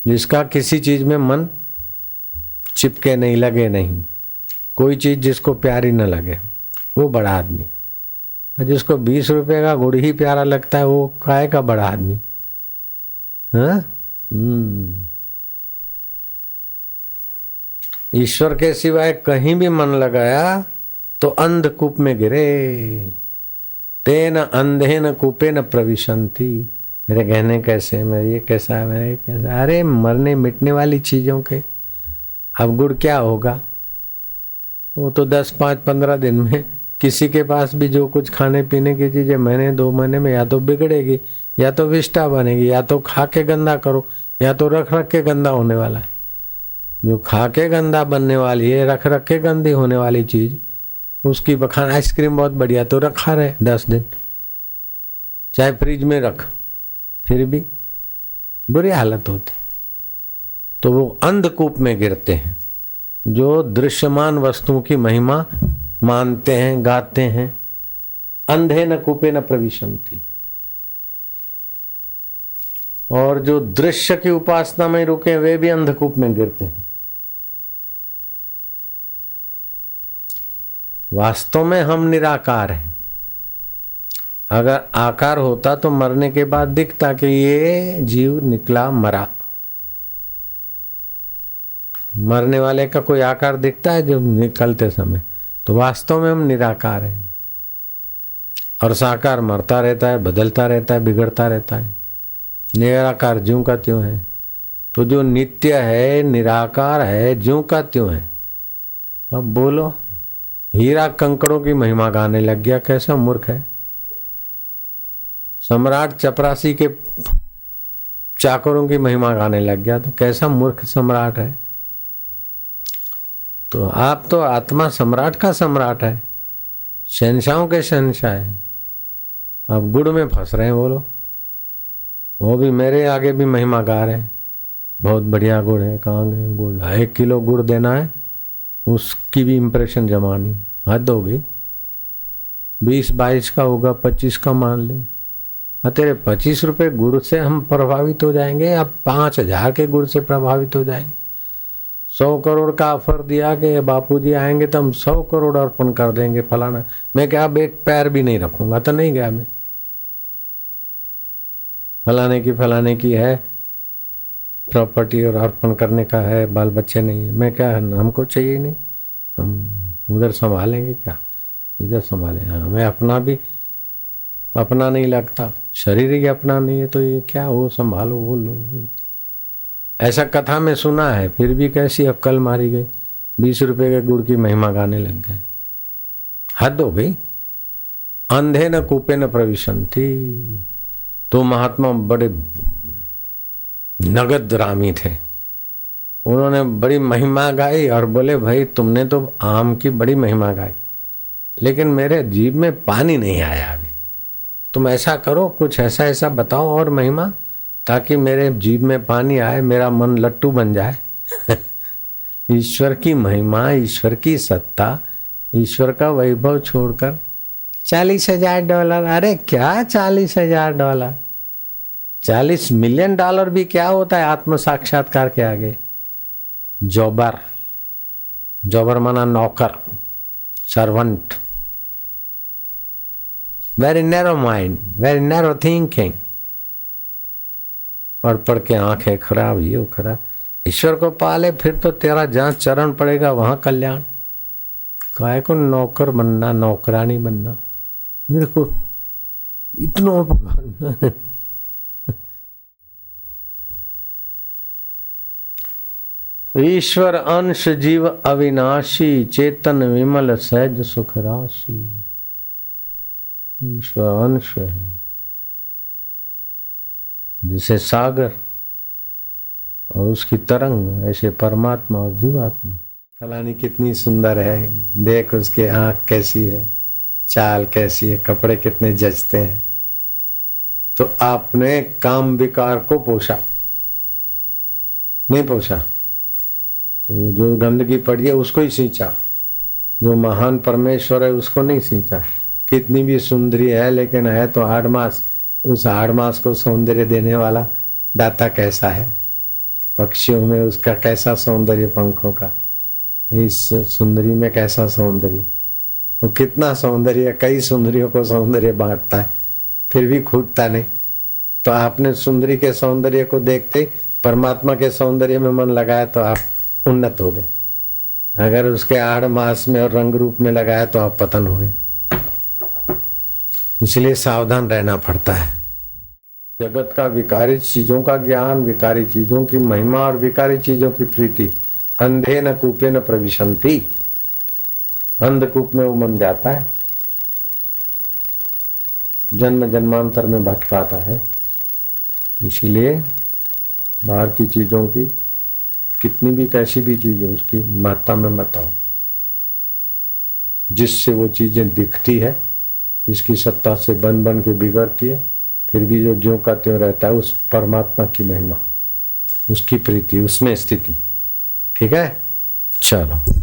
जिसका किसी चीज में मन चिपके नहीं, लगे नहीं, कोई चीज जिसको प्यारी न लगे, वो बड़ा आदमी। और जिसको 20 रुपए का गुड़ ही प्यारा लगता है, वो काहे का बड़ा आदमी। हाँ, ईश्वर के सिवाय कहीं भी मन लगाया तो अंधकूप में गिरे। तेन अंधेन कूपेन प्रविशन्ति। मेरे गहने कैसे, मेरे ये कैसा है, मेरे ये कैसा है। अरे मरने मिटने वाली चीजों के अब गुड़ क्या होगा। वो तो 10, 5, 15 दिन में किसी के पास भी जो कुछ खाने पीने की चीजें महीने 2 महीने में या तो बिगड़ेगी, या तो विष्टा बनेगी, या तो खा के गंदा करो, या तो रख रख के गंदा होने वाला है। जो खा के गंदा बनने वाली है, रख रख के गंदी होने वाली चीज, उसकी बखान। आइसक्रीम बहुत बढ़िया, तो रखा रहे 10 दिन, चाहे फ्रिज में रख, फिर भी बुरी हालत होती। तो वो अंधकूप में गिरते हैं जो दृश्यमान वस्तुओं की महिमा मानते हैं, गाते हैं। अंधे न कूपे न प्रविशन्ति। और जो दृश्य की उपासना में रुके, वे भी अंधकूप में गिरते हैं। वास्तव में हम निराकार हैं। अगर आकार होता तो मरने के बाद दिखता कि ये जीव निकला मरा। मरने वाले का कोई आकार दिखता है जब निकलते समय, तो वास्तव में हम निराकार हैं। और साकार मरता रहता है, बदलता रहता है, बिगड़ता रहता है। निराकार ज्यों का त्यों है। तो जो नित्य है, निराकार है, ज्यों का त्यों है। अब बोलो, हीरा कंकड़ों की महिमा गाने लग गया, कैसा मूर्ख है। सम्राट चपरासी के चाकरों की महिमा गाने लग गया, तो कैसा मूर्ख सम्राट है। तो आप तो आत्मा सम्राट का सम्राट है, शहंशाहों के शहंशाह है। अब गुड़ में फंस रहे हैं। बोलो, वो भी मेरे आगे भी महिमा गा रहे हैं, बहुत बढ़िया गुड़ है। कहाँ गए गुड़? 1 किलो गुड़ देना है, उसकी भी इम्प्रेशन जमानी। हद हो गई। 20-22 का होगा, 25 का मान ले। तेरे 25 रुपए गुड़ से हम प्रभावित हो जाएंगे या 5000 के गुड़ से प्रभावित हो जाएंगे। 100 करोड़ का ऑफर दिया कि बापूजी आएंगे तो हम 100 करोड़ अर्पण कर देंगे फलाना। मैं क्या, अब एक पैर भी नहीं रखूंगा, तो नहीं गया मैं। फलाने की है प्रॉपर्टी और अर्पण करने का है, बाल बच्चे नहीं है। मैं क्या, हमको चाहिए नहीं, हम उधर संभालेंगे क्या, इधर संभाले। हमें अपना भी अपना नहीं लगता, शरीर ही अपना नहीं है, तो ये क्या, वो संभालो, वो लो। ऐसा कथा में सुना है, फिर भी कैसी अक्कल मारी गई। 20 रुपए के गुड़ की महिमा गाने लग गए। हद हो गई। अंधे न कूपे न प्रविशन्ति। तो महात्मा बड़े नगद रामी थे, उन्होंने बड़ी महिमा गाई और बोले, भाई तुमने तो आम की बड़ी महिमा गाई, लेकिन मेरे जीभ में पानी नहीं आया अभी। तुम ऐसा करो, कुछ ऐसा ऐसा बताओ और महिमा, ताकि मेरे जीभ में पानी आए, मेरा मन लट्टू बन जाए। ईश्वर की महिमा, ईश्वर की सत्ता, ईश्वर का वैभव छोड़कर $40,000। अरे क्या $40,000? $40 मिलियन भी क्या होता है आत्म साक्षात्कार के आगे। जॉबर माना नौकर, servant. Very narrow mind, very narrow thinking. पढ़ पढ़ के आंखें खराब, ये खराब। ईश्वर को पाले, फिर तो तेरा जहां चरण पड़ेगा वहां कल्याण। काय को नौकर बनना, नौकरानी बनना, मेरे को इतना ईश्वर अंश जीव अविनाशी, चेतन विमल सहज सुख राशि। ईश्वर अंश है, जैसे सागर और उसकी तरंग, ऐसे परमात्मा और जीवात्मा। फलानी कितनी सुंदर है, देख उसकी आंख कैसी है, चाल कैसी है, कपड़े कितने जचते हैं। तो आपने काम विकार को पोषा, नहीं पोषा, तो जो गंदगी पड़ी है उसको ही सींचा। जो महान परमेश्वर है उसको नहीं सींचा। कितनी भी सुंदरी है, लेकिन है तो 8 मास। उस 8 मास को सौंदर्य देने वाला दाता कैसा है। पक्षियों में उसका कैसा सौंदर्य, पंखों का, इस सुंदरी में कैसा सौंदर्य, वो कितना सौंदर्य, कई सुंदरियों को सौंदर्य बांटता है फिर भी खूटता नहीं। तो आपने सुंदरी के सौंदर्य को देखते परमात्मा के सौंदर्य में मन लगाया तो आप उन्नत हो गए। अगर उसके आड़ मास में और रंग रूप में लगाया तो आप पतन हो गए। इसलिए सावधान रहना पड़ता है। जगत का विकारी चीजों का ज्ञान, विकारी चीजों की महिमा और विकारी चीजों की प्रीति अंधे न कूपे न प्रविशंति। अंधकूप में वो मन जाता है, जन्म जन्मांतर में भटकाता है। इसीलिए बाहर की चीजों की कितनी भी कैसी भी चीज हो उसकी महत्ता में बताओ। जिससे वो चीजें दिखती है, इसकी सत्ता से बन बन के बिगड़ती है, फिर भी जो ज्यों का त्यों रहता है, उस परमात्मा की महिमा, उसकी प्रीति, उसमें स्थिति। ठीक है, चलो।